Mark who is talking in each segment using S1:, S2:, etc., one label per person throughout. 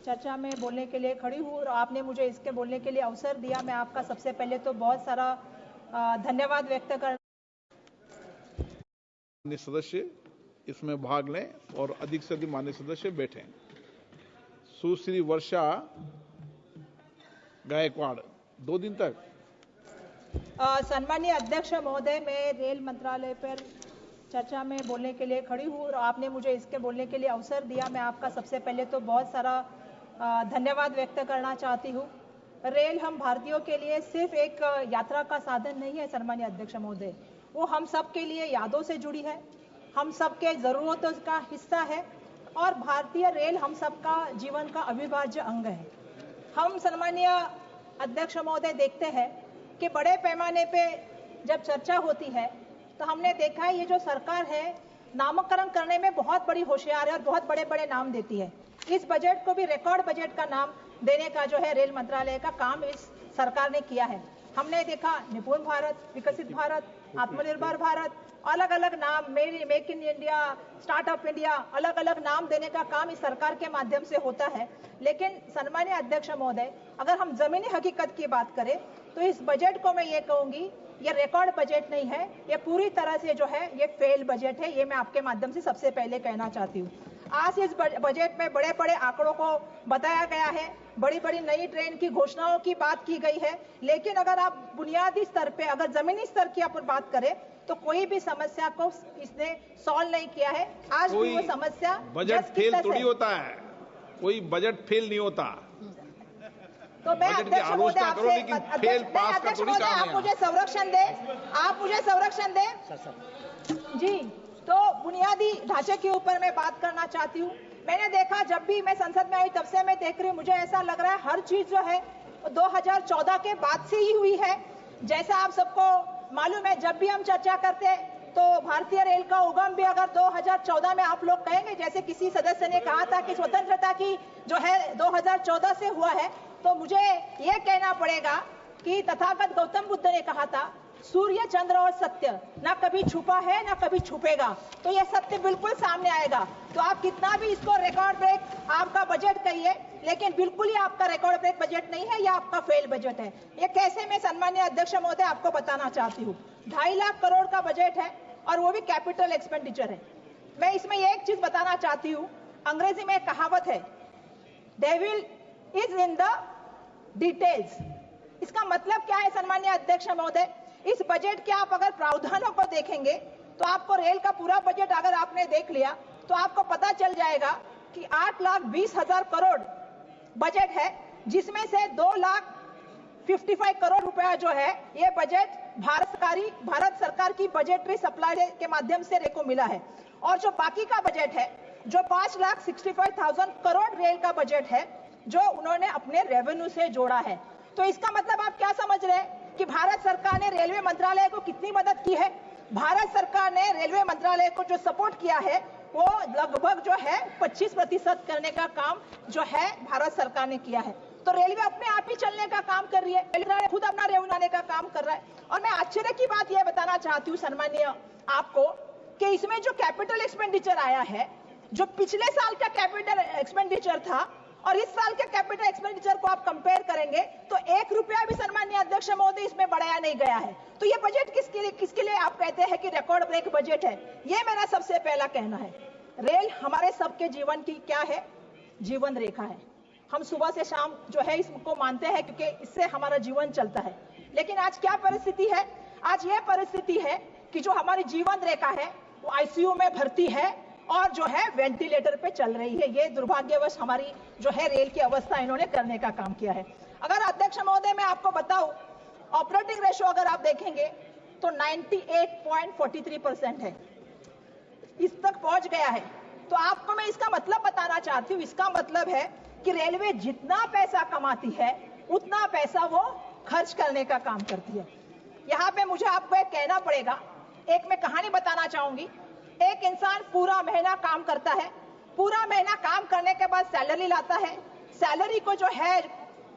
S1: चर्चा में बोलने के लिए खड़ी हूँ और आपने मुझे इसके बोलने के लिए अवसर दिया। मैं आपका सबसे पहले तो बहुत सारा धन्यवाद व्यक्त कर।
S2: माननीय सदस्य इसमें भाग लें और अधिक से अधिक माननीय सदस्य बैठें। सुश्री वर्षा गायकवाड़ 2 दिन तक।
S1: सम्मानीय अध्यक्ष महोदय, मैं रेल मंत्रालय पर चर्चा में बोलने के लिए खड़ी हूँ और आपने मुझे इसके बोलने के लिए अवसर दिया। मैं आपका सबसे पहले तो बहुत सारा धन्यवाद व्यक्त करना चाहती हूँ। रेल हम भारतीयों के लिए सिर्फ एक यात्रा का साधन नहीं है सम्मानीय अध्यक्ष महोदय, वो हम सब के लिए यादों से जुड़ी है, हम सबके ज़रूरतों का हिस्सा है और भारतीय रेल हम सबका जीवन का अविभाज्य अंग है। हम सम्मानीय अध्यक्ष महोदय देखते हैं कि बड़े पैमाने पे जब चर्चा होती है तो हमने देखा है ये जो सरकार है नामकरण करने में बहुत बड़ी होशियार है और बहुत बड़े बड़े नाम देती है। इस बजट को भी रिकॉर्ड बजट का नाम देने का जो है रेल मंत्रालय का काम इस सरकार ने किया है। हमने देखा निपुण भारत, विकसित भारत, आत्मनिर्भर भारत, अलग अलग नाम, make in India, startup India, अलग अलग नाम देने का काम इस सरकार के माध्यम से होता है। लेकिन सम्मानीय अध्यक्ष महोदय, अगर हम जमीनी हकीकत की बात करें तो इस बजट को मैं ये कहूंगी ये रिकॉर्ड बजट नहीं है, ये पूरी तरह से जो है ये फेल बजट है। ये मैं आपके माध्यम से सबसे पहले कहना चाहती हूँ। आज इस बजट में बड़े बड़े आंकड़ों को बताया गया है, बड़ी बड़ी नई ट्रेन की घोषणाओं की बात की गई है, लेकिन अगर आप बुनियादी स्तर पे अगर जमीनी स्तर की अपन बात करें तो कोई भी समस्या को इसने सॉल्व नहीं किया है। आज भी वो समस्या
S2: बजट फेल थोड़ी होता है, कोई बजट फेल नहीं होता।
S1: तो मैं अध्यक्ष महोदय आपसे आप मुझे संरक्षण दे, आप मुझे संरक्षण दे जी। तो बुनियादी ढांचे के ऊपर मैं बात करना चाहती हूँ। मैंने देखा जब भी मैं संसद में आई तब से मैं देख रही हूँ, मुझे ऐसा लग रहा है हर चीज जो है 2014 के बाद से ही हुई है। जैसा आप सबको मालूम है, जब भी हम चर्चा करते तो भारतीय रेल का उगम भी अगर 2014 में आप लोग कहेंगे, जैसे किसी सदस्य ने कहा था कि स्वतंत्रता की जो है 2014 से हुआ है, तो मुझे यह कहना पड़ेगा कि तथागत गौतम बुद्ध ने कहा था सूर्य, चंद्र और सत्य ना कभी छुपा है ना कभी छुपेगा। तो यह सत्य बिल्कुल सामने आएगा। तो आप कितना भी इसको रिकॉर्ड ब्रेक आपका बजट कहिए, लेकिन बिल्कुल ही आपका रिकॉर्ड ब्रेक बजट नहीं है, यह आपका फेल बजट है। ये कैसे मैं सम्मानीय अध्यक्ष महोदय आपको बताना चाहती हूँ। 2.5 लाख करोड़ का बजट है और वो भी कैपिटल एक्सपेंडिचर है। मैं इसमें एक चीज बताना चाहती हूँ, अंग्रेजी में एक कहावत है, devil is in the details. इसका मतलब क्या है सम्मानीय अध्यक्ष महोदय? इस बजट के आप अगर प्रावधानों को देखेंगे तो आपको रेल का पूरा बजट अगर आपने देख लिया तो आपको पता चल जाएगा कि 8,20,000 करोड़ बजट है, जिसमें से 2,55 करोड़ रुपया जो है ये बजट भारत सरकार की बजटरी सप्लाई के माध्यम से रेल को मिला है। और जो बाकी का बजट है जो 5,65,000 करोड़ रेल का बजट है जो उन्होंने अपने रेवेन्यू से जोड़ा है। तो इसका मतलब आप क्या समझ रहे हैं कि भारत सरकार ने रेलवे मंत्रालय को कितनी मदद की है? भारत सरकार ने रेलवे मंत्रालय को जो सपोर्ट किया है वो लगभग जो है 25% करने का काम जो है भारत सरकार ने किया है। तो रेलवे अपने आप ही चलने का काम कर रही है, रेलवे खुद अपना रेवेन्यू लाने का काम कर रहा है। और मैं आश्चर्य की बात यह बताना चाहती हूँ सम्मानीय आपको कि इसमें जो कैपिटल एक्सपेंडिचर आया है, जो पिछले साल का कैपिटल एक्सपेंडिचर था और इस साल के कैपिटल एक्सपेंडिचर को आप कंपेयर करेंगे तो 1 रुपया भी सम्मानीय अध्यक्ष महोदय इसमें बढ़ाया नहीं गया है। तो ये बजट किसके लिए आप कहते हैं कि रिकॉर्ड ब्रेक बजट है? ये मेरा सबसे पहला कहना है। रेल हमारे सबके जीवन की क्या है? जीवन रेखा है। हम सुबह से शाम जो है इसको मानते हैं क्योंकि इससे हमारा जीवन चलता है। लेकिन आज क्या परिस्थिति है? आज यह परिस्थिति है कि जो हमारी जीवन रेखा है वो आईसीयू में भर्ती है और जो है वेंटिलेटर पे चल रही है। ये दुर्भाग्यवश हमारी जो है रेल की अवस्था इन्होंने करने का काम किया है। अगर अध्यक्ष महोदय मैं आपको बताऊं, ऑपरेटिंग रेशियो अगर आप देखेंगे तो 98.43% है, इस तक पहुंच गया है। तो आपको मैं इसका मतलब बताना चाहती हूँ, इसका मतलब है कि रेलवे जितना पैसा कमाती है उतना पैसा वो खर्च करने का काम करती है। यहाँ पे मुझे आपको एक कहना पड़ेगा, एक मैं कहानी बताना चाहूंगी। एक इंसान पूरा महीना काम करता है, पूरा महीना काम करने के बाद सैलरी लाता है, सैलरी को जो है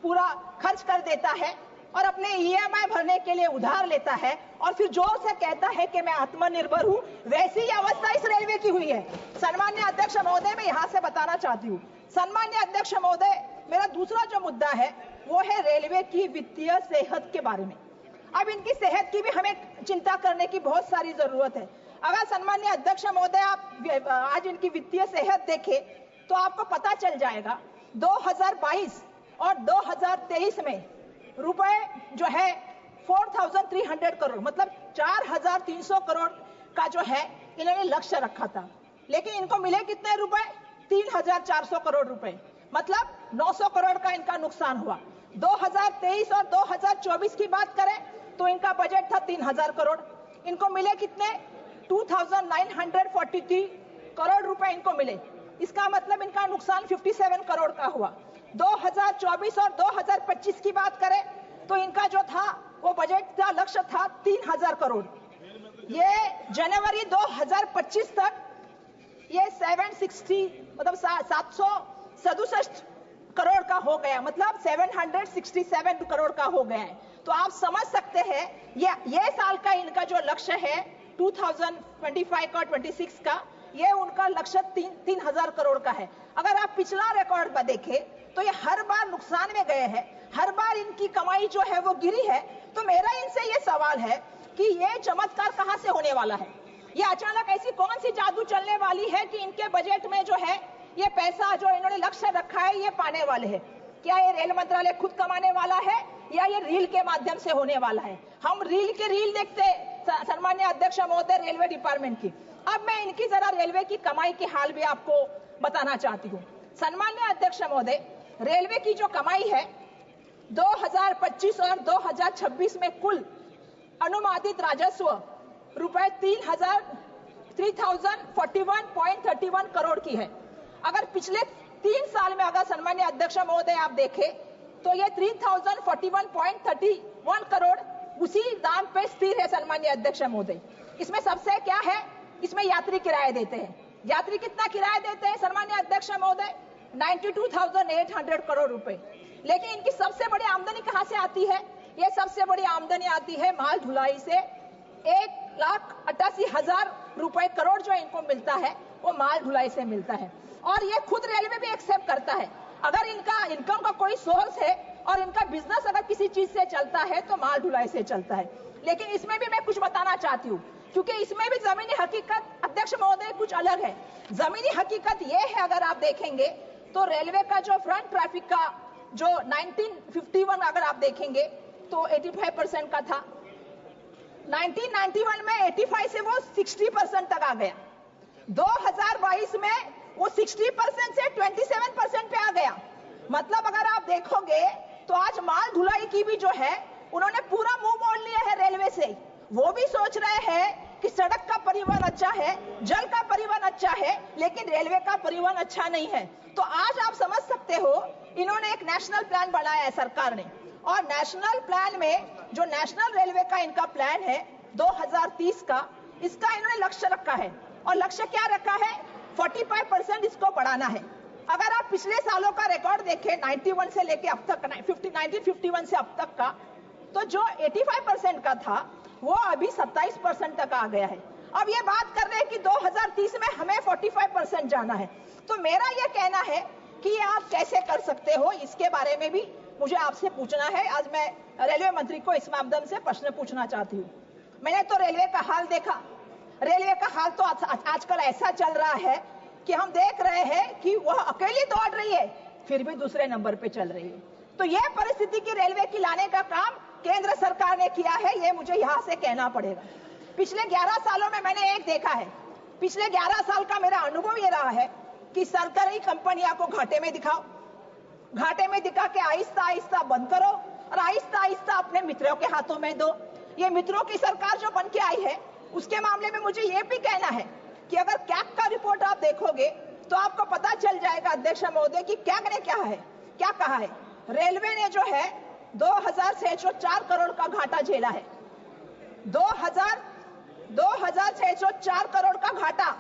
S1: पूरा खर्च कर देता है और अपने ईएमआई भरने के लिए उधार लेता है और फिर जोर से कहता है कि मैं आत्मनिर्भर हूं। वैसी ही अवस्था इस रेलवे की हुई है। सम्मानीय अध्यक्ष महोदय, मैं यहां से बताना चाहती हूँ सम्मान्य अध्यक्ष महोदय, मेरा दूसरा जो मुद्दा है वो है रेलवे की वित्तीय सेहत के बारे में। अब इनकी सेहत की भी हमें चिंता करने की बहुत सारी जरूरत है। अगर सम्मान्य अध्यक्ष महोदय आप आज इनकी वित्तीय सेहत देखें तो आपको पता चल जाएगा 2022 और 2023 में रुपए जो है 4,300 करोड़ मतलब 4,300 करोड़ का जो है इन्होंने लक्ष्य रखा था, लेकिन इनको मिले कितने रुपए? 3,400 करोड़ रुपए, मतलब 900 करोड़ का इनका नुकसान हुआ। 2023 और 2024 की बात करें तो इनका बजट था 3,000 करोड़, इनको मिले कितने? 2,943 करोड़ रुपए इनको मिले। इसका मतलब इनका नुकसान 57 करोड़ का हुआ। 2024 और 2025 की बात करें तो इनका जो था वो बजट का लक्ष्य था 3,000 करोड़। ये जनवरी 2025 तक ये 760 मतलब 767 करोड़ का हो गया, मतलब 767 करोड़ का हो गया है। तो आप समझ सकते हैं ये साल का इनका जो लक्ष्य है 2025 का 26 का, ये उनका लक्ष्य 3,000 करोड़ का है। अगर आप पिछला रिकॉर्ड पर देखें तो ये हर बार नुकसान में गए हैं, हर बार इनकी कमाई जो है वो गिरी है। तो मेरा इनसे ये सवाल है कि ये चमत्कार कहां से होने वाला है? ये अचानक ऐसी कौन सी जादू चलने वाली है कि इनके बजट में जो है ये पैसा जो इन्होंने लक्ष्य रखा है ये पाने वाले हैं? क्या ये रेल मंत्रालय खुद कमाने वाला है या ये रील के माध्यम से होने वाला है? हम रील देखते सम्मान्य अध्यक्ष महोदय रेलवे डिपार्टमेंट की। अब मैं इनकी जरा रेलवे की कमाई की हाल भी आपको बताना चाहती हूँ। सम्मान्य अध्यक्ष महोदय, रेलवे की जो कमाई है 2025 और 2026 में कुल अनुमानित राजस्व रुपए 3,041.31 करोड़ की है। अगर पिछले 3 साल में अगर सम्मान्य अध्यक्ष महोदय आप देखें तो ये 3,041.31 करोड़ उसी दाम पे स्थिर है। सम्मान्य अध्यक्ष महोदय, इसमें सबसे क्या है, इसमें यात्री किराया देते हैं। यात्री कितना किराया देते हैं सम्मान्य अध्यक्ष महोदय? 92,800 करोड़ रुपए। लेकिन इनकी सबसे बड़ी आमदनी कहां से आती है? ये सबसे बड़ी आमदनी आती है माल ढुलाई से। 1,88,000 रुपए करोड़ जो इनको मिलता है वो माल ढुलाई से मिलता है। और ये खुद रेलवे भी एक्सेप्ट करता है, अगर इनका इनकम का कोई सोर्स है और इनका बिजनेस अगर किसी चीज से चलता है तो माल ढुलाई से चलता है। लेकिन इसमें भी मैं कुछ बताना चाहती हूँ, क्योंकि इसमें भी जमीनी हकीकत अध्यक्ष महोदय कुछ अलग है। जमीनी हकीकत ये है, अगर आप देखेंगे तो रेलवे का जो फ्रंट ट्रैफिक का जो 1951 अगर आप देखेंगे तो 85% का था। 1991 में 85 से वो 60% तक आ गया। 2022 में वो 60% से 27% पे आ गया। मतलब अगर आप देखोगे तो आज माल ढुलाई की भी जो है उन्होंने पूरा मुंह मोड़ लिया है रेलवे से। वो भी सोच रहे हैं कि सड़क का परिवहन अच्छा है, जल का परिवहन अच्छा है, लेकिन रेलवे का परिवहन अच्छा नहीं है। तो आज आप समझ सकते हो इन्होंने एक नेशनल प्लान बनाया है सरकार ने, और नेशनल प्लान में जो नेशनल रेलवे का इनका प्लान है 2030 का, इसका इन्होंने लक्ष्य रखा है। और लक्ष्य क्या रखा है? 45% इसको बढ़ाना है। अगर आप पिछले सालों का रिकॉर्ड देखें 91 से लेके अब तक 1951 से अब तक का, तो जो 85% का था वो अभी 27% तक आ गया है। अब ये बात कर रहे हैं कि 2030 में हमें 45% जाना है। तो मेरा ये कहना है कि आप कैसे कर सकते हो, इसके बारे में भी मुझे आपसे पूछना है। आज मैं रेलवे मंत्री को इस माध्यम से प्रश्न पूछना चाहती हूँ। मैंने तो रेलवे का हाल देखा। रेलवे का हाल तो आजकल ऐसा चल रहा है कि हम देख रहे हैं कि वह अकेली दौड़ रही है फिर भी दूसरे नंबर पे चल रही है। तो यह परिस्थिति की रेलवे की लाने का काम केंद्र सरकार ने किया है, ये मुझे यहाँ से कहना पड़ेगा। पिछले 11 सालों में मैंने एक देखा है, पिछले 11 साल का मेरा अनुभव ये रहा है कि सरकारी कंपनियां को घाटे में दिखाओ, घाटे में दिखा के आहिस्ता आहिस्ता बंद करो और आहिस्ता आहिस्ता अपने मित्रों के हाथों में दो। ये मित्रों की सरकार जो बन के आई है उसके मामले में मुझे ये भी कहना है कि अगर कैग का रिपोर्ट आप देखोगे तो आपको पता चल जाएगा अध्यक्ष महोदय कि कैग ने क्या कहा है। रेलवे ने जो है 2,604 करोड़ का घाटा झेला है। 2,604 करोड़ का घाटा,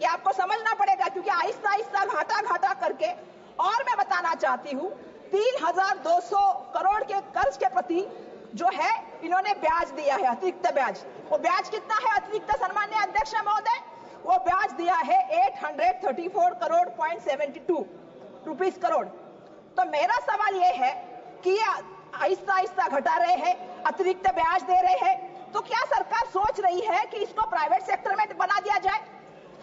S1: ये आपको समझना पड़ेगा, क्योंकि आहिस्ता आहिस्ता घाटा करके, और मैं बताना चाहती हूँ 3,200 करोड़ के कर्ज के प्रति जो है इन्होंने ब्याज दिया है, अतिरिक्त ब्याज। वो ब्याज कितना है अतिरिक्त सम्मान्य अध्यक्ष महोदय? वो ब्याज दिया है 834 करोड़ .72। रुपीस करोड़। तो मेरा सवाल ये है कि ये आहिस्ता आहिस्ता घटा रहे हैं, अतिरिक्त ब्याज दे रहे हैं, तो क्या सरकार सोच रही है कि इसको प्राइवेट सेक्टर में बना दिया जाए?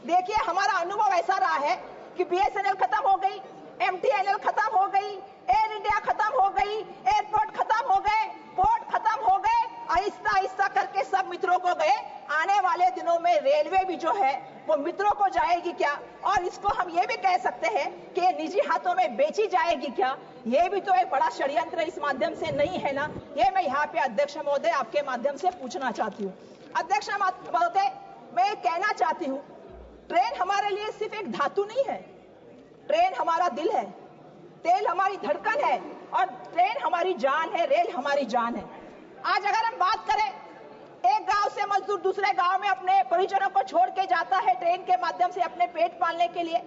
S1: देखिए, हमारा अनुभव ऐसा रहा है कि BSNL खत्म हो गई, MTNL खत्म हो गई, एयर इंडिया खत्म हो गई, एयरपोर्ट खत्म हो गए, पोर्ट खत्म हो गए, आहिस्ता आहिस्ता करके सब मित्रों को गए। आने वाले दिनों में रेलवे भी जो है वो मित्रों को जाएगी क्या? और इसको हम ये भी कह सकते हैं कि निजी हाथों में बेची जाएगी क्या? ये भी तो एक बड़ा षड्यंत्र इस माध्यम से नहीं है ना? ये मैं यहाँ पे अध्यक्ष महोदय आपके माध्यम से पूछना चाहती हूँ। अध्यक्ष महोदय, मैं कहना चाहती हूँ, ट्रेन हमारे लिए सिर्फ एक धातु नहीं है, ट्रेन हमारा दिल है, तेल हमारी धड़कन है और ट्रेन हमारी जान है, रेल हमारी जान है। आज अगर हम बात करें, एक गांव से मजदूर दूसरे गांव में अपने परिजनों को छोड़ के जाता है ट्रेन के माध्यम से अपने पेट पालने के लिए।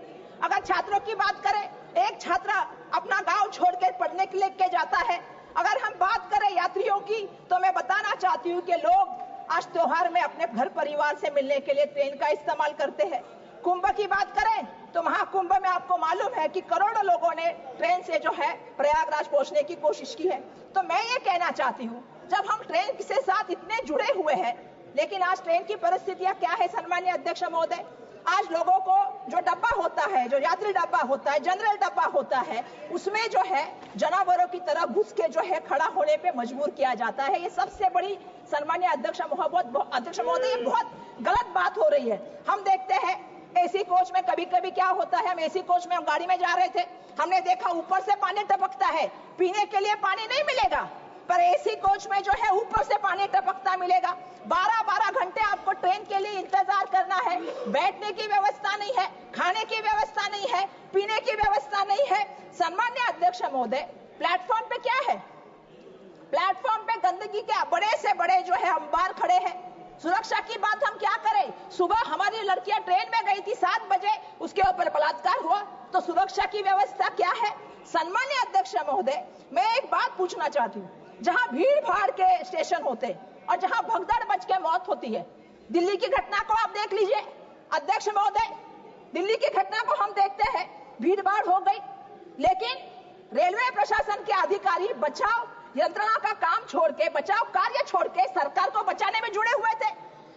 S1: अगर छात्रों की बात करें, एक छात्र अपना गांव छोड़ के पढ़ने के लिए जाता है। अगर हम बात करें यात्रियों की, तो मैं बताना चाहती हूँ कि लोग आज त्योहार में अपने घर परिवार से मिलने के लिए ट्रेन का इस्तेमाल करते हैं। कुंभ की बात करें तो महाकुंभ में आपको मालूम है कि करोड़ों लोगों ने ट्रेन से जो है प्रयागराज पहुंचने की कोशिश की है। तो मैं ये कहना चाहती हूँ, जब हम ट्रेन के साथ इतने जुड़े हुए हैं, लेकिन आज ट्रेन की परिस्थितियां क्या है सन्माननीय अध्यक्ष महोदय? आज लोगों को जो डब्बा होता है, जो यात्री डब्बा होता है, जनरल डब्बा होता है, उसमें जो है जानवरों की तरह घुस के जो है खड़ा होने पे मजबूर किया जाता है। ये सबसे बड़ी सन्माननीय अध्यक्ष महोदय, ये बहुत गलत बात हो रही है। हम देखते हैं एसी कोच में कभी कभी क्या होता है, हम एसी कोच में हम गाड़ी में जा रहे थे, हमने देखा ऊपर से पानी टपकता है, पीने के लिए पानी नहीं मिलेगा, पर एसी कोच में जो है ऊपर से पानी टपकता मिलेगा। 12-12 घंटे आपको ट्रेन के लिए इंतजार करना है, बैठने की व्यवस्था नहीं है, खाने की व्यवस्था नहीं है, पीने की व्यवस्था नहीं है। सम्माननीय अध्यक्ष महोदय, प्लेटफॉर्म पे क्या है? प्लेटफॉर्म पे गंदगी के बड़े से बड़े जो है अंबार खड़े हैं। सुरक्षा की बात हम क्या करें? सुबह हमारी लड़कियां ट्रेन में गई थी 7 बजे, उसके ऊपर बलात्कार हुआ, तो सुरक्षा की व्यवस्था क्या है? सम्माननीय अध्यक्ष महोदय, मैं एक बात पूछना चाहती हूँ, जहां भीड़ भाड़ के स्टेशन होते और जहां भगदड़ मच के मौत होती है, दिल्ली की घटना को आप देख लीजिए अध्यक्ष महोदय, दिल्ली की घटना को हम देखते हैं, भीड़ भाड़ हो गई, लेकिन रेलवे प्रशासन के अधिकारी बचाव यंत्रणा का काम छोड़ के, बचाव कार्य छोड़ के सरकार को बचाने में जुड़े हुए थे।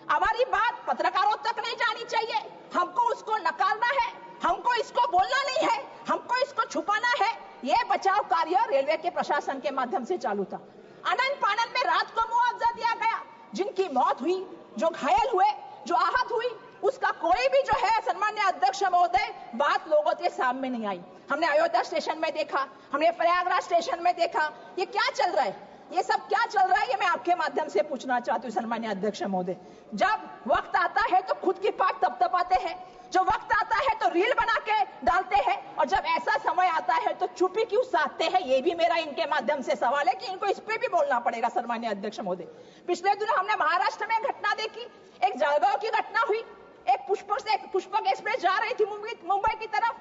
S1: हमारी बात पत्रकारों तक नहीं जानी चाहिए, हमको उसको नकारना है, हमको इसको बोलना नहीं है, हमको इसको छुपाना है। यह बचाव कार्य रेलवे के प्रशासन के माध्यम से चालू था। आनन फानन में रात को मुआवजा दिया गया, जिनकी मौत हुई, जो घायल हुए, जो आहत हुई, उसका कोई भी जो है सन्माननीय अध्यक्ष महोदय बात लोगों के सामने नहीं आई। हमने अयोध्या स्टेशन में देखा, हमने प्रयागराज स्टेशन में देखा, ये क्या चल रहा है? ये सब क्या चल रहा है? ये मैं आपके माध्यम से पूछना चाहती हूँ सन्माननीय अध्यक्ष महोदय। जब वक्त आता है तो खुद की पाट तपतपाते हैं, जो वक्त आता है तो रील बना के डालते हैं, और जब ऐसा समय आता है तो चुप्पी क्यों साधते हैं? ये भी मेरा इनके माध्यम से सवाल है कि इनको इस पे भी बोलना पड़ेगा सन्माननीय अध्यक्ष महोदय। पिछले दिनों हमने महाराष्ट्र में घटना देखी, एक जलगांव की घटना हुई, एक पुष्पक एक्सप्रेस जा रही थी मुंबई की तरफ,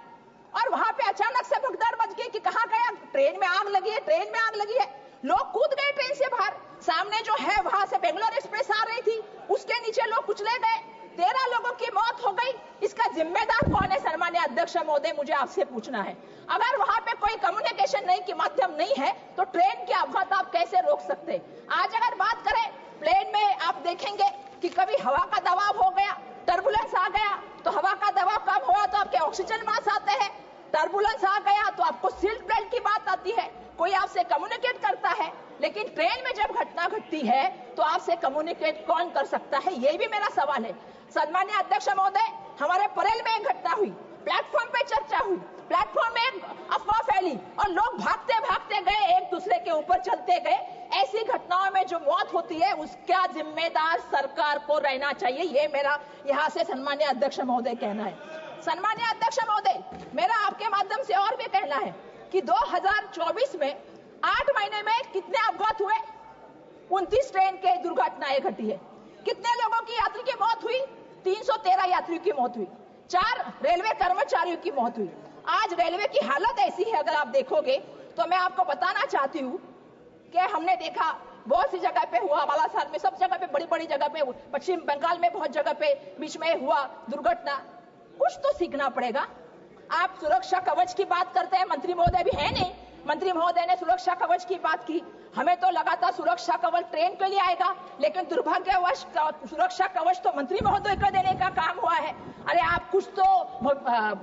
S1: और वहां पे अचानक से भगदड़ मच गई कि कहां गया, ट्रेन में आग लगी है, ट्रेन में आग लगी है। लोग कूद गए ट्रेन से बाहर, सामने जो है वहां से बेंगलोर एक्सप्रेस आ रही थी, उसके नीचे लोग कुचले गए, 13 लोगों की मौत हो गई। इसका जिम्मेदार कौन है सन्माननीय अध्यक्ष महोदय? मुझे आपसे पूछना है। अगर वहां पे कोई कम्युनिकेशन नहीं की माध्यम नहीं है तो ट्रेन के अपघात आप कैसे रोक सकते? आज अगर बात करें प्लेन में, आप देखेंगे कि कभी हवा का दबाव हो गया, टर्बुलेंस आ गया, तो हवा का दबाव कम हुआ तो आपके ऑक्सीजन मास्क आते हैं, टर्बुलेंस आ गया तो आपको सीट बेल्ट की बात आती है, कोई आपसे कम्युनिकेट करता है। लेकिन ट्रेन में जब घटना घटती है तो आपसे कम्युनिकेट कौन कर सकता है? ये भी मेरा सवाल है। सन्माननीय अध्यक्ष महोदय, हमारे परेल में एक घटना हुई, प्लेटफॉर्म पे चर्चा हुई, प्लेटफॉर्म में एक अफवाह फैली और लोग भागते भागते गए, एक दूसरे के ऊपर चलते गए। ऐसी घटनाओं में जो मौत होती है उसका जिम्मेदार सरकार को रहना चाहिए, ये मेरा यहाँ से सन्माननीय अध्यक्ष महोदय कहना है। सन्माननीय अध्यक्ष महोदय, मेरा आपके माध्यम से और भी कहना है कि 2024 में 8 महीने में कितने अपघात हुए? 29 ट्रेन के दुर्घटनाएं घटी है। कितने लोगों की यात्री की मौत हुई? 313 यात्रियों की मौत हुई, 4 रेलवे कर्मचारियों की मौत हुई। आज रेलवे की हालत ऐसी है, अगर आप देखोगे तो मैं आपको बताना चाहती हूँ कि हमने देखा बहुत सी जगह पे हुआ, बालासार में, सब जगह पे, बड़ी बड़ी जगह पे, पश्चिम बंगाल में बहुत जगह पे बीच में हुआ दुर्घटना। कुछ तो सीखना पड़ेगा। आप सुरक्षा कवच की बात करते हैं, मंत्री महोदय भी है नहीं, मंत्री महोदय ने सुरक्षा कवच की बात की। हमें तो लगा था सुरक्षा कवच ट्रेन के लिए आएगा, लेकिन दुर्भाग्यवश सुरक्षा कवच तो मंत्री महोदय को देने का काम हुआ है। अरे आप कुछ तो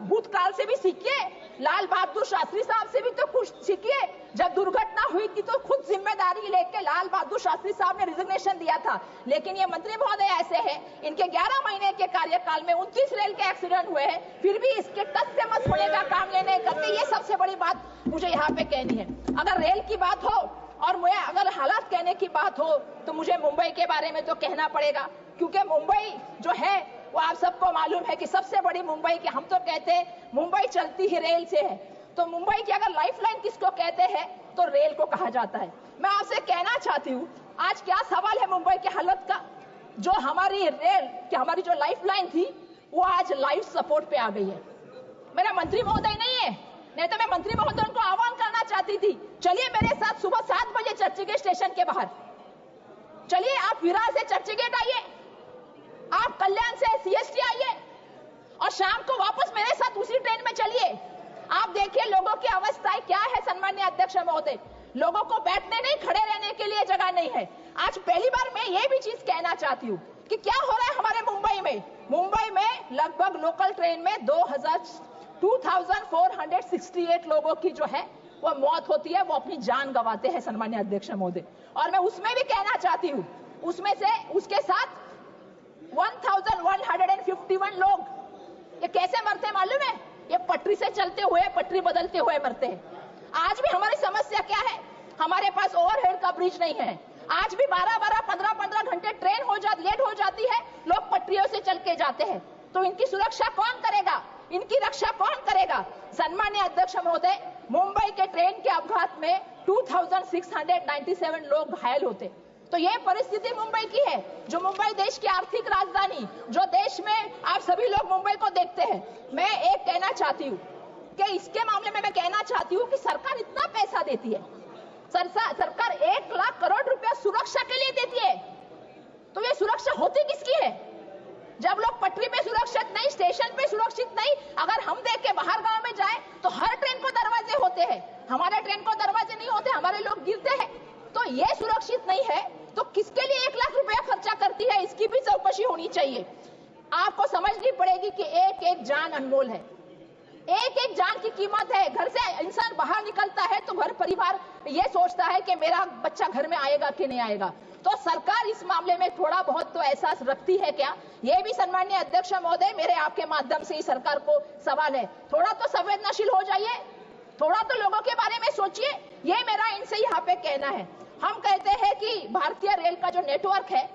S1: भूतकाल से भी सीखिए, लाल बहादुर शास्त्री साहब से भी तो कुछ सीखिए। जब दुर्घटना हुई थी तो खुद जिम्मेदारी लेके लाल बहादुर शास्त्री साहब ने रिजिग्नेशन दिया था, लेकिन ये मंत्री महोदय ऐसे हैं, इनके 11 महीने के कार्यकाल में 29 रेल के एक्सीडेंट हुए हैं, फिर भी इसके टस से मत होने का काम लेने करते। ये सबसे बड़ी बात मुझे यहाँ पे कहनी है। अगर रेल की बात हो और मुझे अगर हालात कहने की बात हो तो मुझे मुंबई के बारे में तो कहना पड़ेगा, क्योंकि मुंबई जो है वो आप सबको मालूम है कि सबसे बड़ी मुंबई की, हम तो कहते हैं मुंबई चलती ही रेल से है, तो मुंबई की अगर लाइफलाइन किसको कहते हैं तो रेल को कहा जाता है। मैं आपसे कहना चाहती हूँ, आज क्या सवाल है मुंबई की हालत का, जो हमारी रेल की हमारी जो लाइफलाइन थी वो आज लाइफ सपोर्ट पे आ गई है। मेरा मंत्री महोदय नहीं है, नहीं तो मैं मंत्री महोदय को आह्वान करना चाहती थी, चलिए मेरे साथ सुबह 7 बजे चर्चगेट स्टेशन के बाहर, चलिए आप विरार से चर्चगेट आइए, आप कल्याण से सीएसटी आइए और शाम को वापस मेरे साथ उसी ट्रेन में चलिए। आप देखिए लोगों की अवस्था क्या है। सम्माननीय अध्यक्ष महोदय, लोगों को बैठने नहीं, खड़े रहने के लिए जगह नहीं है। आज पहली बार मैं ये भी चीज कहना चाहती हूँ कि क्या हो रहा है हमारे मुंबई में। मुंबई में लगभग लोकल ट्रेन में 2468 लोगों की जो है वो मौत होती है, वो अपनी जान गंवाते हैं सम्माननीय अध्यक्ष महोदय। और मैं उसमें भी कहना चाहती हूँ, उसमें से उसके साथ 1151 लोग ये कैसे मरते हैं मालूम है? ये पटरी से चलते हुए, पटरी बदलते हुए मरते हैं। आज भी हमारी समस्या क्या है? हमारे पास ओवरहेड का ब्रिज नहीं है। आज भी 12-12, 15-15 घंटे ट्रेन लेट हो जाती है, लोग पटरियों से चल के जाते हैं। तो इनकी सुरक्षा कौन करेगा? इनकी रक्षा कौन करेगा? सम्माननीय अध्यक्ष महोदय, मुंबई के ट्रेन के अपघात में 2697 लोग घायल होते। तो ये परिस्थिति मुंबई की है, जो मुंबई देश की आर्थिक राजधानी, जो देश में आप सभी लोग मुंबई को देखते हैं। मैं एक कहना चाहती हूँ कि इसके मामले में मैं कहना चाहती हूँ कि सरकार इतना पैसा देती है, सरकार 1 लाख करोड़ रुपया सुरक्षा के लिए देती है, तो ये सुरक्षा होती किसकी है? जब लोग पटरी पे सुरक्षित नहीं, स्टेशन पे सुरक्षित नहीं, अगर हम देख के बाहर गांव में जाए तो हर ट्रेन को दरवाजे होते हैं, हमारे ट्रेन को दरवाजे नहीं होते, हमारे लोग गिरते हैं। तो ये सुरक्षित नहीं है तो किसके लिए 1 लाख रुपया खर्चा करती है, इसकी भी चौकसी होनी चाहिए। आपको समझनी पड़ेगी कि एक एक जान अनमोल है, एक एक जान की कीमत है। घर से इंसान बाहर निकलता है तो घर परिवार ये सोचता है कि मेरा बच्चा घर में आएगा कि नहीं आएगा। तो सरकार इस मामले में थोड़ा बहुत तो एहसास रखती है क्या? ये भी सम्माननीय अध्यक्ष महोदय, मेरे आपके माध्यम से ही सरकार को सवाल है, थोड़ा तो संवेदनशील हो जाइए, थोड़ा तो लोगों के बारे में सोचिए। ये मेरा इनसे यहाँ पे कहना है। हम कहते हैं कि भारतीय रेल का जो नेटवर्क है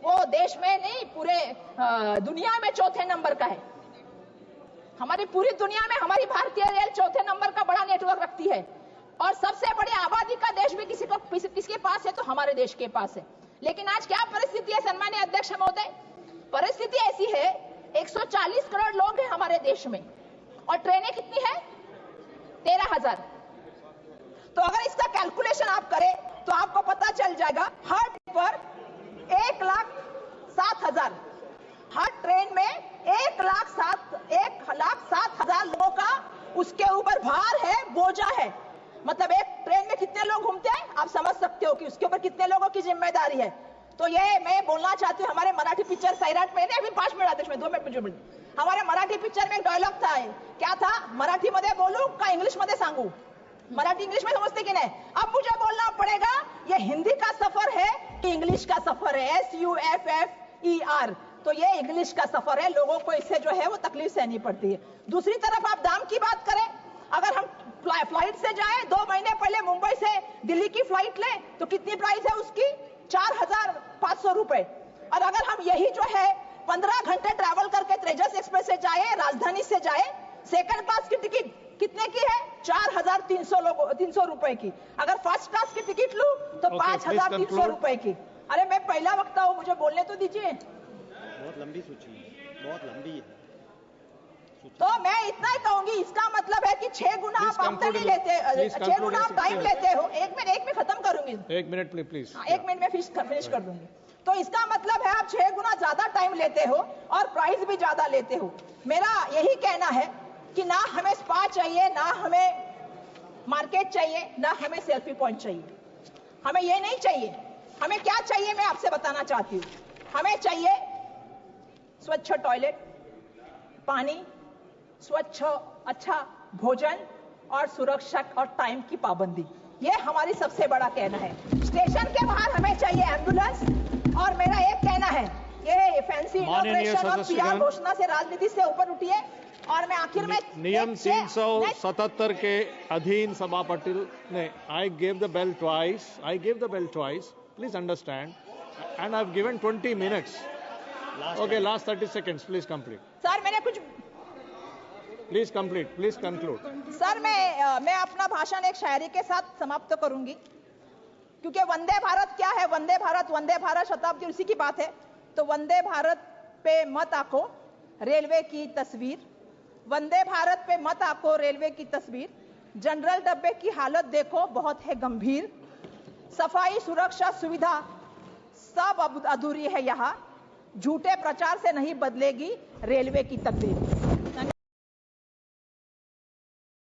S1: वो देश में नहीं, पूरे दुनिया में 4थे नंबर का है। हमारी पूरी दुनिया में हमारी भारतीय रेल 4थे नंबर का बड़ा नेटवर्क रखती है, और सबसे बड़ी आबादी का देश भी किसके पास है तो हमारे देश के पास है। लेकिन आज क्या परिस्थिति है सम्माननीय अध्यक्ष महोदय? परिस्थिति ऐसी है, 140 करोड़ लोग हैं हमारे देश में और ट्रेनें कितनी है? 13,000। तो अगर इसका कैलकुलेशन आप करें तो आपको पता चल जाएगा, हर पर 1,07,000, हर ट्रेन में 1,07,000 लोगों का उसके ऊपर भार है, बोझा है। मतलब एक ट्रेन में कितने लोग घूमते हैं, आप समझ सकते हो कि उसके ऊपर कितने लोगों की जिम्मेदारी है। तो ये मैं बोलना चाहती हूँ, हमारे मराठी पिक्चर सैराट में, अभी 5 मिनट आदेश में 2 मिनिट, हमारे मराठी पिक्चर में एक डायलॉग था, क्या था? मराठी मध्ये बोलू का इंग्लिश मध्ये सांगू? मराठी इंग्लिश में समझते कि नहीं? अब मुझे बोलना पड़ेगा ये हिंदी का सफर है कि इंग्लिश का सफर है, SUFFER। तो ये इंग्लिश का सफर है, लोगों को इससे जो है वो तकलीफ सहनी पड़ती है। दूसरी तरफ आप दाम की बात करें, अगर हम फ्लाइट से जाए, 2 महीने पहले मुंबई से दिल्ली की फ्लाइट ले तो कितनी प्राइस है उसकी? 4,500 रुपए। और अगर हम यही जो है 15 घंटे ट्रैवल करके तेजस एक्सप्रेस से जाए, राजधानी से जाए, सेकंड क्लास की टिकट कितने की है? 4,300 रुपए की। अगर फर्स्ट क्लास की टिकट लूं तो 5,300 रुपए की। अरे मैं पहला वक्ता हूं, मुझे बोलने तो दीजिए।
S3: बहुत लंबी सूची है, बहुत लंबी है।
S1: तो मैं इतना ही कहूंगी, इसका मतलब है कि 6 गुना आप आमदनी लेते, 6 गुना आप टाइम लेते हो। एक मिनट खत्म करूंगी,
S2: 1 मिनट प्लीज।
S1: 1 मिनट में फिनिश कर दूंगी। तो इसका मतलब है आप 6 गुना ज्यादा टाइम लेते हो और प्राइस भी ज्यादा लेते हो। मेरा यही कहना है कि ना हमें स्पा चाहिए, ना हमें मार्केट चाहिए, ना हमें सेल्फी पॉइंट चाहिए। हमें ये नहीं चाहिए। हमें क्या चाहिए मैं आपसे बताना चाहती हूँ। हमें चाहिए स्वच्छ टॉयलेट, पानी, स्वच्छ अच्छा भोजन और सुरक्षा और टाइम की पाबंदी। ये हमारी सबसे बड़ा कहना है। स्टेशन के बाहर हमें चाहिए एम्बुलेंस। और मेरा एक कहना है, ये फैंसी इनॉग्रेशन और पीआर घोषणा से राजनीति से ऊपर उठिए। और मैं आखिर में
S4: नियम 377 के अधीन सभापति ने I gave the bell twice. Please understand. And I've given 20 minutes. Okay, last 30 seconds. Please complete.
S1: Sir मैंने कुछ
S4: Please complete. Please conclude.
S1: Sir मैं अपना भाषण एक शायरी के साथ समाप्त करूंगी, क्योंकि वंदे भारत क्या है, वंदे भारत शताब्दी उसी की बात है। तो वंदे भारत पे मत आंको रेलवे की तस्वीर, वंदे भारत पे मत आंको रेलवे की तस्वीर। जनरल डब्बे की हालत देखो बहुत है गंभीर। सफाई सुरक्षा सुविधा सब अधूरी है यहाँ। झूठे प्रचार से नहीं बदलेगी रेलवे की तकदीर।